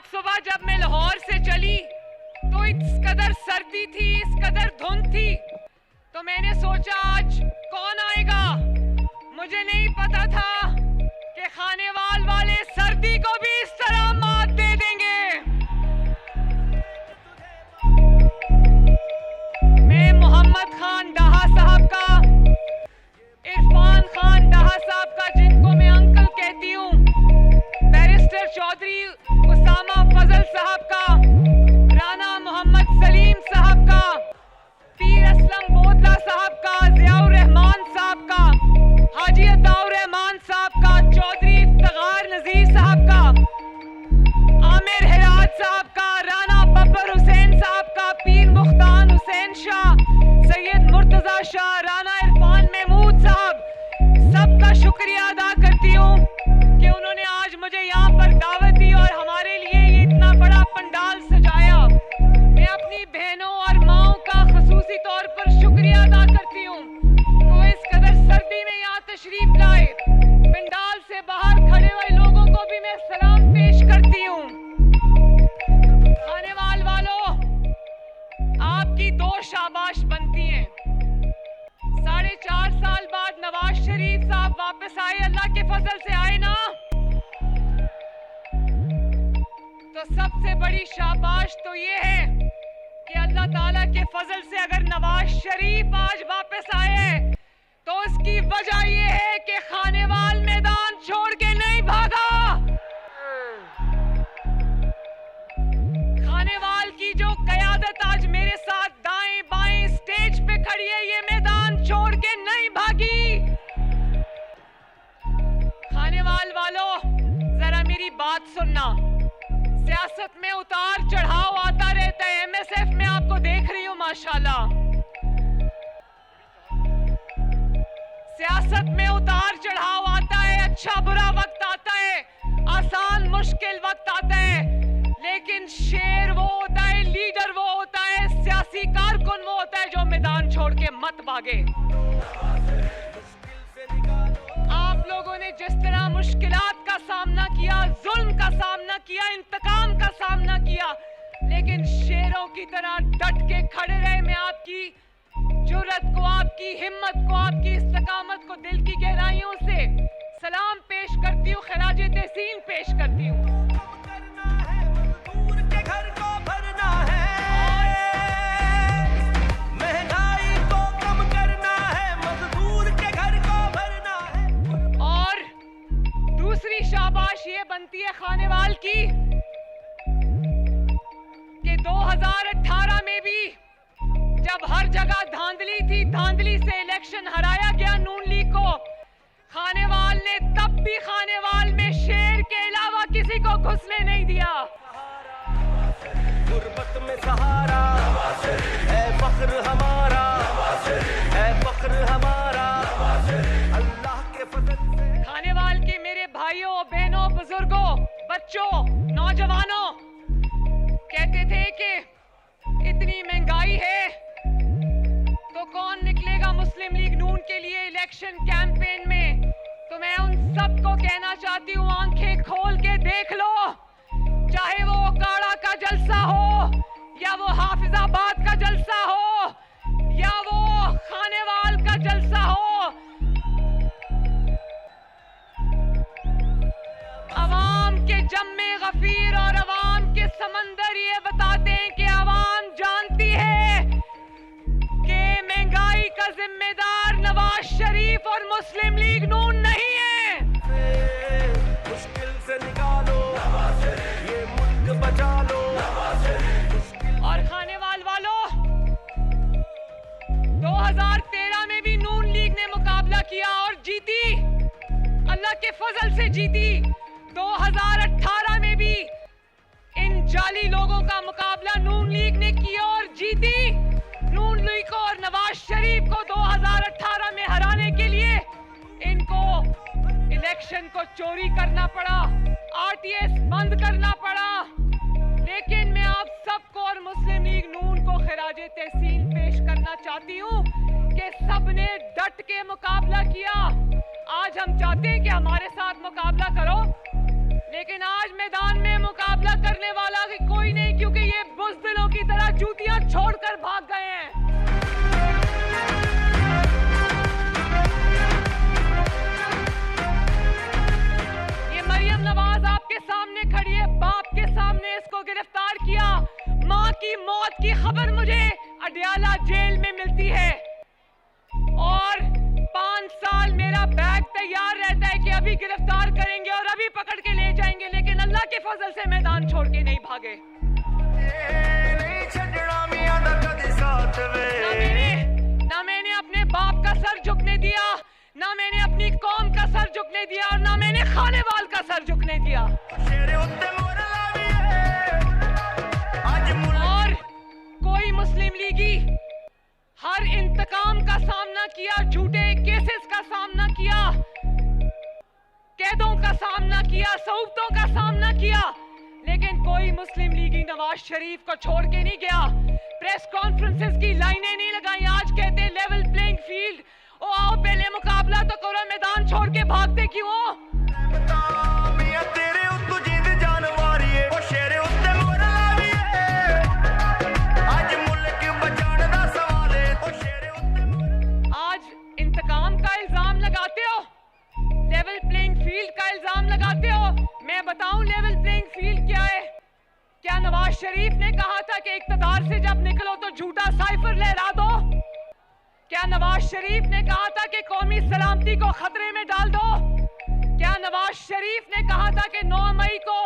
सुबह जब मैं लाहौर से चली तो इस कदर सर्दी थी, इस कदर धुंध थी, तो मैंने सोचा आज कौन आएगा। मुझे नहीं पता था कि खानेवाल वाले सर्दी को भी इस तरह मात दे देंगे। मैं मोहम्मद खान डाहा साहब का, इरफान खान डाहा साहब का, जिनको मैं अंकल कहती हूँ, बैरिस्टर चौधरी उसामा फजल साहब का, राना मोहम्मद सलीम साहब का, पीर असलम बोदला साहब का, जियाउर रहमान साहब का, हाजी अताउर रहमान साहब का, चौधरी इफ्तिखार नजीर साहब का, आमिर हिराज साहब का, राना बब्बर हुसैन साहब का, पीर मुख्तार हुसैन शाह, सैयद मुर्तजा शाह, राना इरफान महमूद साहब, सबका शुक्रिया अदा करती हूँ कि उन्होंने आज मुझे यहाँ पर दावत दी और हमारे लिए ये इतना बड़ा पंडाल सजाया। मैं अपनी बहनों और माओं का खसूसी तौर पर शुक्रिया अदा करती हूँ तो इस कदर सर्दी में यहाँ तशरीफ लाए। पंडाल से बाहर खड़े हुए लोगों को भी मैं सलाम पेश करती हूँ। खानेवाल वालों, आपकी दो शाबाश बनती हैं। 4.5 साल बाद नवाज शरीफ साहब वापस आए, अल्लाह के फजल से आए ना, तो सबसे बड़ी शाबाश तो ये है कि अल्लाह ताला के फजल से अगर नवाज शरीफ आज वापस आए तो उसकी वजह ये है कि खानेवाल मैदान छोड़ के नहीं भागा। खानेवाल की जो कयादत आज मेरे साथ दाएं बाएं स्टेज पे खड़ी है, ये मैदान छोड़ के नहीं भागी। खानेवाल वालों, जरा मेरी बात सुनना। सियासत में उतार चढ़ाव आता रहता है। एमएसएफ में आपको देख रही हूं माशाल्लाह। सियासत में उतार चढ़ाव आता है, अच्छा बुरा वक्त आता है, आसान मुश्किल वक्त आता है, लेकिन शेर वो होता है, लीडर वो होता है, सियासी कारकुन वो होता है जो मैदान छोड़ के मत भागे। आप लोगों ने जिस तरह मुश्किलात का सामना किया, जुल्म का सामना किया, इंतकाम का सामना किया, लेकिन शेरों की तरह डट के खड़े रहे। मैं आपकी जुर्रत को, आपकी हिम्मत को, आपकी इस्तकामत को दिल की गहराइयों से सलाम पेश करती हूँ, खराजे तहसीन पेश करती हूँ। शाबाश ये बनती है खानेवाल की कि 2018 में भी जब हर जगह धांधली थी, धांधली से इलेक्शन हराया गया नून लीग को, खानेवाल ने तब भी खानेवाल में शेर के अलावा किसी को घुसने नहीं दिया। गुर्बत में सहारा है फख्र हमारा, है फख्र हमारा, अल्लाह के फजल से। खानेवाल के मेरे भाइयों बहनों बुजुर्गों बच्चों नौजवानों कहते थे कि इतनी महंगाई है तो कौन निकलेगा मुस्लिम लीग नून के लिए इलेक्शन कैंपेन में। तो मैं उन सबको कहना चाहती हूँ, आंखें खोल के देख लो, चाहे वो काड़ा का जलसा हो या वो हाफिजाबाद का जलसा हो या वो खानेवाल का जलसा हो, अवाम के जम्मे गफीर और अवाम के समंदर ये बताते हैं कि अवाम जानती है कि महंगाई का जिम्मेदार नवाज शरीफ और मुस्लिम लीग नून नहीं है। मुश्किल से निकालो ये मुल्क बचा लो। और खानेवाल वालों, 2013 में भी नून लीग ने मुकाबला किया और जीती, अल्लाह के फजल से जीती। 2018 में भी इन जाली लोगों का मुकाबला नून लीग ने किया और जीती। नून लीग को और नवाज शरीफ को 2018 में हराने के लिए इनको इलेक्शन को चोरी करना पड़ा, आरटीएस बंद करना पड़ा, लेकिन मैं आप सबको और मुस्लिम लीग नून को खिराजे तहसीन पेश करना चाहती हूँ कि सबने डट के मुकाबला किया। आज हम चाहते हैं कि हमारे साथ मुकाबला करो, लेकिन आज मैदान में मुकाबला करने वाले पुलिस को गिरफ्तार किया। मां की मौत की खबर मुझे अडयाला जेल में मिलती है और 5 साल मेरा बैग तैयार रहता है कि अभी गिरफ्तार करेंगे और अभी पकड़ के ले जाएंगे, लेकिन अल्लाह के फजल से मैदान छोड़ के नहीं भागे। ना मैंने अपने बाप का सर झुकने दिया, ना मैंने अपनी कौम का सर झुकने दिया और ना मैंने खानेवाल का सर झुकने दिया। और कोई मुस्लिम लीगी हर इंतकाम का सामना किया, झूठे केसेस का सामना किया, कैदों का सामना किया, सऊबतों का सामना किया, लेकिन कोई मुस्लिम लीगी नवाज शरीफ को छोड़ के नहीं गया। प्रेस कॉन्फ्रेंसेस की लाइनें नहीं लगाई। आज कहते हैं लेवल प्लेइंग फील्ड। ओ आओ पहले मुकाबला तो करो, मैदान छोड़ के भागते क्यों हो? आज इंतकाम का इल्जाम लगाते हो, लेवल प्लेइंग फील्ड का इल्जाम लगाते हो। मैं बताऊं लेवल प्लेइंग फील्ड क्या है? क्या नवाज शरीफ ने कहा था कि इक्तदार से जब निकलो तो झूठा साइफर लहरा दो? क्या नवाज शरीफ ने कहा था कि कौमी सलामती को खतरे में डाल दो? क्या नवाज शरीफ ने कहा था कि 9 मई को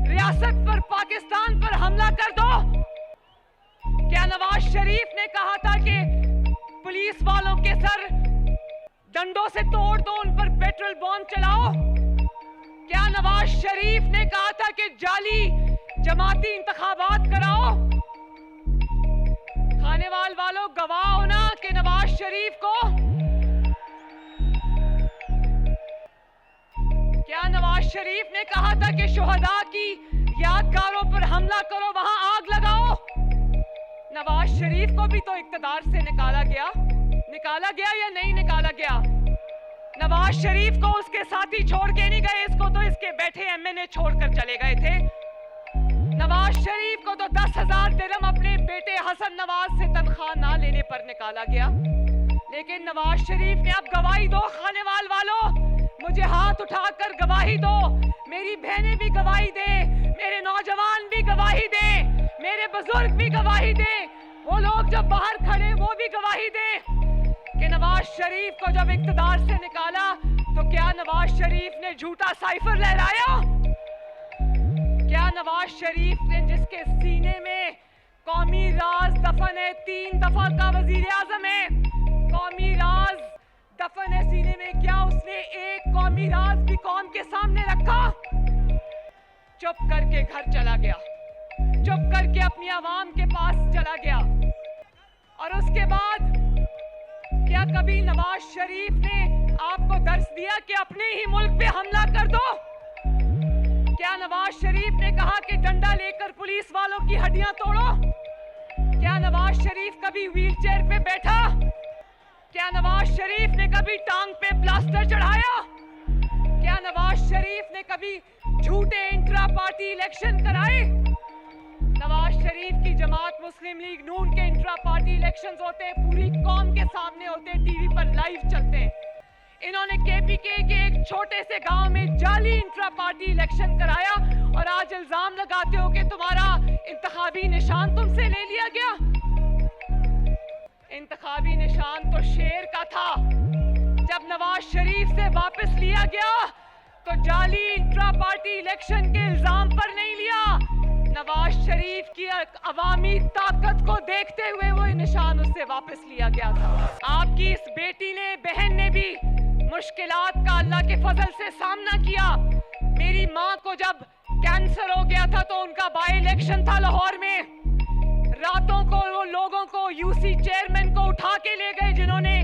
रियासत पर पाकिस्तान पर हमला कर दो? क्या नवाज शरीफ ने कहा था कि पुलिस वालों के सर डंडों से तोड़ दो, उन पर पेट्रोल बॉम्ब चलाओ? क्या नवाज शरीफ ने कहा था कि जाली जमाती इंतखाबात कराओ? खानेवाल वालों गवाह हो ना कि नवाज शरीफ को, क्या नवाज शरीफ ने कहा था कि शुहदा की यादगारों पर हमला करो, वहां आग लगाओ? नवाज शरीफ को भी तो इक्तदार से निकाला गया या नहीं निकाला गया? नवाज शरीफ को उसके साथी छोड़ के नहीं गए, इसको तो इसके बैठे एमएनए छोड़कर चले गए थे। नवाज शरीफ को तो 10,000 दिरहम अपने बेटे हसन नवाज से तनख्वाह ना लेने पर निकाला गया। लेकिन नवाज शरीफ ने अब गवाही दो खानेवाल वालों, मुझे हाथ उठाकर गवाही दो, मेरी बहनें भी गवाही दे, मेरे नौजवान भी गवाही दे, मेरे बुजुर्ग भी गवाही दे, वो लोग जब बाहर खड़े वो भी गवाही दे कि नवाज शरीफ को जब इक्तदार से निकाला तो क्या नवाज शरीफ ने झूठा साइफर लहराया? क्या नवाज शरीफ ने, जिसके सीने में कौमी राज दफन है, 3 दफा का वजीर आजम है, कौमी राज दफन है सीने में, क्या उसने एक कौमी राज भी कौम के सामने रखा? चुप करके घर चला गया, चुप करके अपनी आवाम के पास चला गया। और उसके बाद क्या कभी नवाज शरीफ ने आपको दर्श दिया कि अपने ही मुल्क पे हमला कर दो? क्या नवाज शरीफ ने कहा कि डंडा लेकर पुलिस वालों की हड्डियां तोड़ो? क्या नवाज शरीफ कभी व्हील चेयर पे बैठा? क्या नवाज शरीफ ने कभी टांग पे प्लास्टर चढ़ाया? क्या नवाज शरीफ ने कभी झूठे इंट्रा पार्टी इलेक्शन कराए? नवाज शरीफ की जमात मुस्लिम लीग नून के इंट्रा पार्टी इलेक्शंस होते हैं, पूरी कौम के सामने होते हैं, टीवी पर लाइव चलते हैं। इन्होंने केपीके के एक छोटे से गांव में जाली इंट्रा पार्टी इलेक्शन कराया और आज इल्जाम लगाते हो कि तुम्हारा इंतखाबी निशान तुमसे ले लिया गया। इंतखाबी निशान तो शेर का था। जब नवाज शरीफ से वापस लिया गया तो जाली इंट्रा पार्टी इलेक्शन के इल्जाम पर नहीं लिया। नवाज शरीफ की अवामी ताकत को देखते हुए वो निशान उससे वापस लिया गया था। आपकी इस बेटी ने, बहन ने भी मुश्किलात का अल्लाह के फजल से सामना किया। मेरी माँ को जब कैंसर हो गया था तो उनका बाई इलेक्शन था लाहौर में। रातों को वो लोगों को, यूसी चेयरमैन को उठा के ले गए जिन्होंने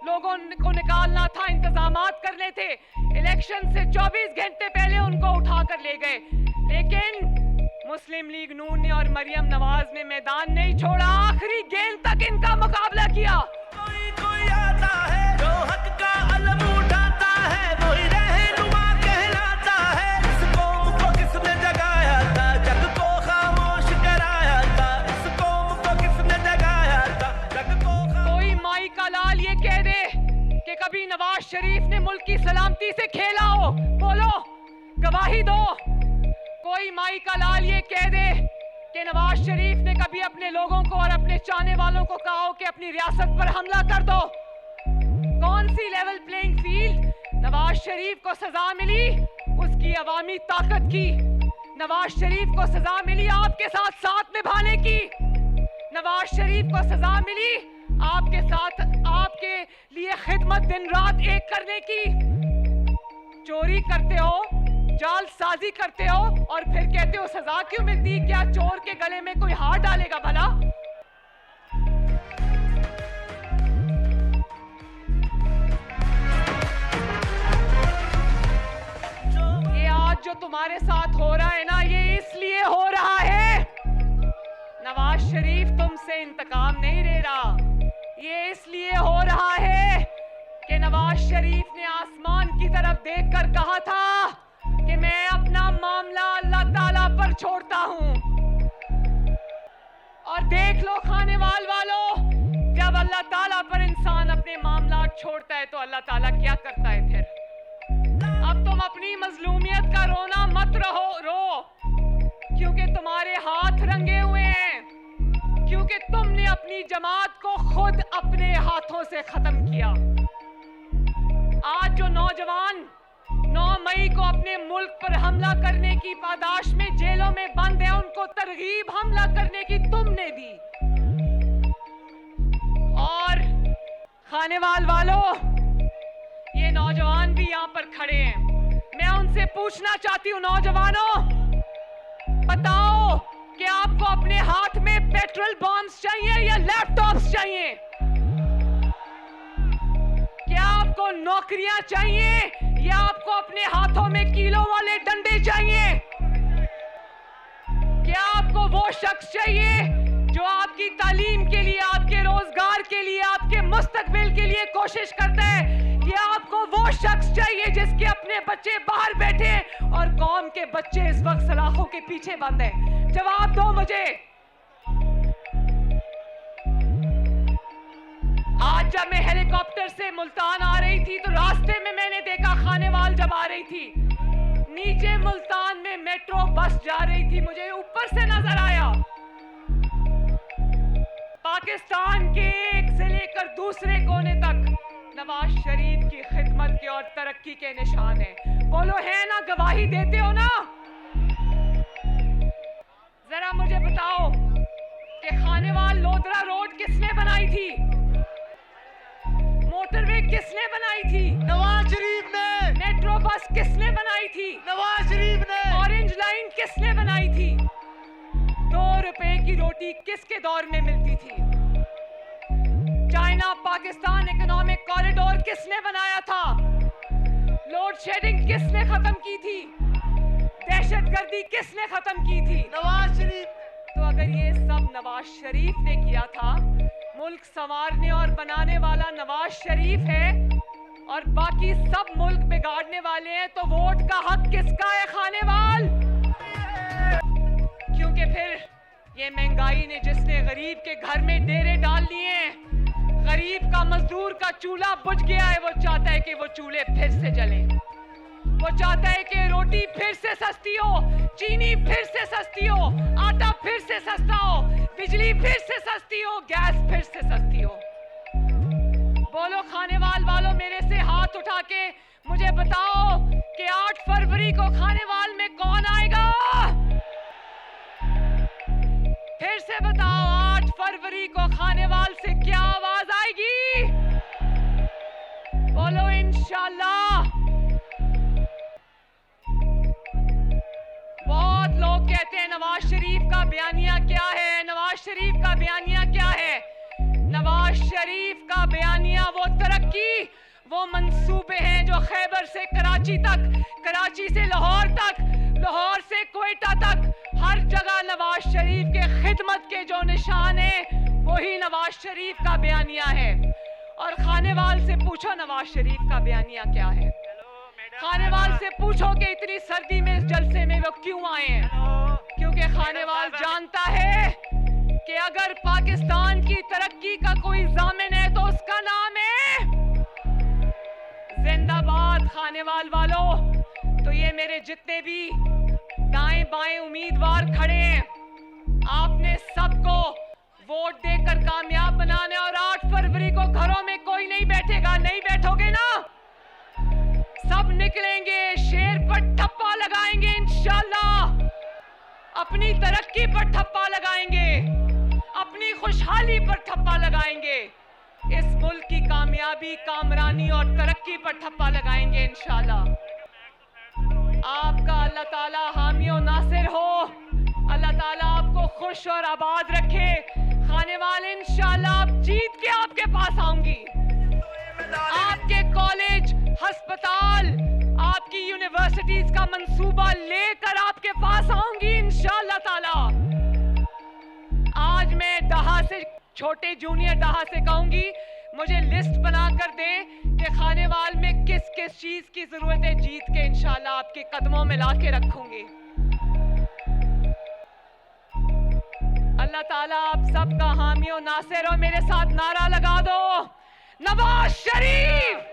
लोगों को निकालना था, इंतजामात करने थे। इलेक्शन से 24 घंटे पहले उनको उठा कर ले गए। लेकिन मुस्लिम लीग नून ने और मरियम नवाज ने मैदान नहीं छोड़ा, आखिरी गेंद तक इनका मुकाबला किया। कोई आता है जो हक का अलम उठाता है, वही रहनुमा कहलाता है। इस कौम को किसने जगाया था, जग को खामोश कराया था। इस कौम को किसने जगाया था, जग को। कोई माई का लाल ये कह दे कि कभी नवाज शरीफ ने मुल्क की सलामती से खेला हो, बोलो, गवाही दो। कोई माई का लाल ये कह दे कि नवाज शरीफ ने कभी अपने लोगों को और अपने चाहने वालों को कहा हो कि अपनी रियासत पर हमला कर दो, कौन सी level playing field? Nawaz Sharif को सजा मिली उसकी अवामी ताकत की, नवाज शरीफ को सजा मिली आपके साथ साथ निभाने की, नवाज शरीफ को सजा मिली आपके साथ आपके लिए खिदमत दिन रात एक करने की। चोरी करते हो, जालसाजी करते हो और फिर कहते हो सजा क्यों मिलती? क्या चोर के गले में कोई हाथ डालेगा भला? ये आज जो तुम्हारे साथ हो रहा है ना, ये इसलिए हो रहा है नवाज शरीफ तुमसे इंतकाम नहीं ले रहा, ये इसलिए हो रहा है कि नवाज शरीफ ने आसमान की तरफ देखकर कहा था कि मैं अपना मामला अल्लाह ताला पर छोड़ता हूं। और देख लो खानेवाल वालों, जब अल्लाह ताला पर इंसान अपने मामला छोड़ता है तो अल्लाह ताला क्या करता है फिर? अब तुम अपनी मजलूमियत का रोना मत रो, क्योंकि तुम्हारे हाथ रंगे हुए हैं, क्योंकि तुमने अपनी जमात को खुद अपने हाथों से खत्म किया। आज जो नौजवान 9 मई को अपने मुल्क पर हमला करने की पादाश में जेलों में बंद है, उनको तरगीब हमला करने की तुमने दी। और खानेवाल वालों, ये नौजवान भी यहाँ पर खड़े हैं, मैं उनसे पूछना चाहती हूँ, नौजवानों बताओ कि आपको अपने हाथ में पेट्रोल बॉम्ब्स चाहिए या लैपटॉप्स चाहिए? क्या आपको नौकरियां चाहिए या आपको अपने हाथों में कीलों वाले डंडे चाहिए? क्या आपको वो शख्स चाहिए जो आपकी तालीम के लिए, आपके रोजगार के लिए, आपके मुस्तकबिल के लिए कोशिश करता है? या आपको वो शख्स चाहिए जिसके अपने बच्चे बाहर बैठे हैं और कौम के बच्चे इस वक्त सलाखों के पीछे बंद हैं? जवाब दो मुझे। आज जब मैं हेलीकॉप्टर से मुल्तान आ रही थी तो रास्ते में मैंने देखा खानेवाल जब आ रही थी, नीचे मुल्तान में मेट्रो बस जा रही थी, मुझे ऊपर से नजर आया। पाकिस्तान के एक से लेकर दूसरे कोने तक नवाज शरीफ की खिदमत के और तरक्की के निशान है। बोलो है ना, गवाही देते हो ना? जरा मुझे बताओ कि खानेवाल लोधरा रोड किसने बनाई थी? मोटरवे किसने बनाई थी? नवाज शरीफ ने। मेट्रो बस किसने बनाई थी? नवाज शरीफ ने। ऑरेंज लाइन किसने बनाई थी? 2 रुपए की रोटी किसके दौर में मिलती थी? चाइना पाकिस्तान इकोनॉमिक कॉरिडोर किसने बनाया था? लोड शेडिंग किसने खत्म की थी? दहशतगर्दी किसने खत्म की थी? नवाज शरीफ। तो अगर ये सब नवाज शरीफ ने किया था, मुल्क संवारने और बनाने वाला नवाज शरीफ है और बाकी सब मुल्क बिगाड़ने वाले हैं, तो वोट का हक किसका है खानेवाल? क्योंकि फिर ये महंगाई ने जिसने गरीब के घर में डेरे डाल लिए हैं, गरीब का मजदूर का चूल्हा बुझ गया है, वो चाहता है कि वो चूल्हे फिर से जले, वो चाहता है कि रोटी फिर से सस्ती हो, चीनी फिर से सस्ती हो, आटा फिर से सस्ता हो, बिजली फिर से सस्ती हो, गैस फिर से सस्ती हो। बोलो खानेवाल वालों, मेरे से हाथ उठा के मुझे बताओ कि 8 फरवरी को खानेवाल में कौन आएगा? फिर से बताओ, 8 फरवरी को खानेवाल से क्या आवाज आएगी? बोलो इंशाल्लाह। बहुत लोग कहते हैं नवाज शरीफ का बयानिया क्या है, नवाज शरीफ का बयानिया क्या है? नवाज शरीफ का बयानिया वो तरक्की, वो मंसूबे हैं जो खैबर से कराची तक, कराची से लाहौर तक, लाहौर से कोयटा तक, हर जगह नवाज शरीफ के खिदमत के जो निशान है वही नवाज शरीफ का बयानिया है। और खानेवाल से पूछो नवाज शरीफ का बयानिया क्या है? खानेवाल से पूछो कि इतनी सर्दी में इस जलसे में वो क्यों आए हैं? क्योंकि खानेवाल जानता है कि अगर पाकिस्तान की तरक्की का कोई जामिन है तो उसका नाम है जिंदाबाद। खानेवाल वालों, तो ये मेरे जितने भी दाएं बाएं उम्मीदवार खड़े हैं। आपने सबको वोट देकर कामयाब बनाने, और 8 फरवरी को घरों में कोई नहीं बैठेगा। नहीं बैठोगे ना? सब निकलेंगे, शेर पर ठप्पा लगाएंगे इंशाल्लाह। अपनी तरक्की पर ठप्पा लगाएंगे, अपनी खुशहाली पर ठप्पा लगाएंगे। इस मुल्क की कामयाबी, कामरानी और तरक्की पर ठप्पा लगाएंगे इंशाल्लाह। आपका अल्लाह ताला हामी और नासिर हो। अल्लाह ताला आपको खुश और आबाद रखे। खाने वाले इंशाल्लाह आप जीत के आपके पास आऊंगी। आपके कॉलेज, अस्पताल, आपकी यूनिवर्सिटीज का मंसूबा लेकर आपके पास आऊंगी इंशाल्लाह ताला। आज मैं डहा से, छोटे जूनियर डहा से कहूंगी, मुझे लिस्ट बनाकर दें कि खानेवाल में किस किस चीज की जरूरत है। जीत के इंशाल्लाह आपके कदमों में ला के रखूंगी। अल्लाह ताला आप सबका हामी और नासिर हो। मेरे साथ नारा लगा दो, नवाज शरीफ।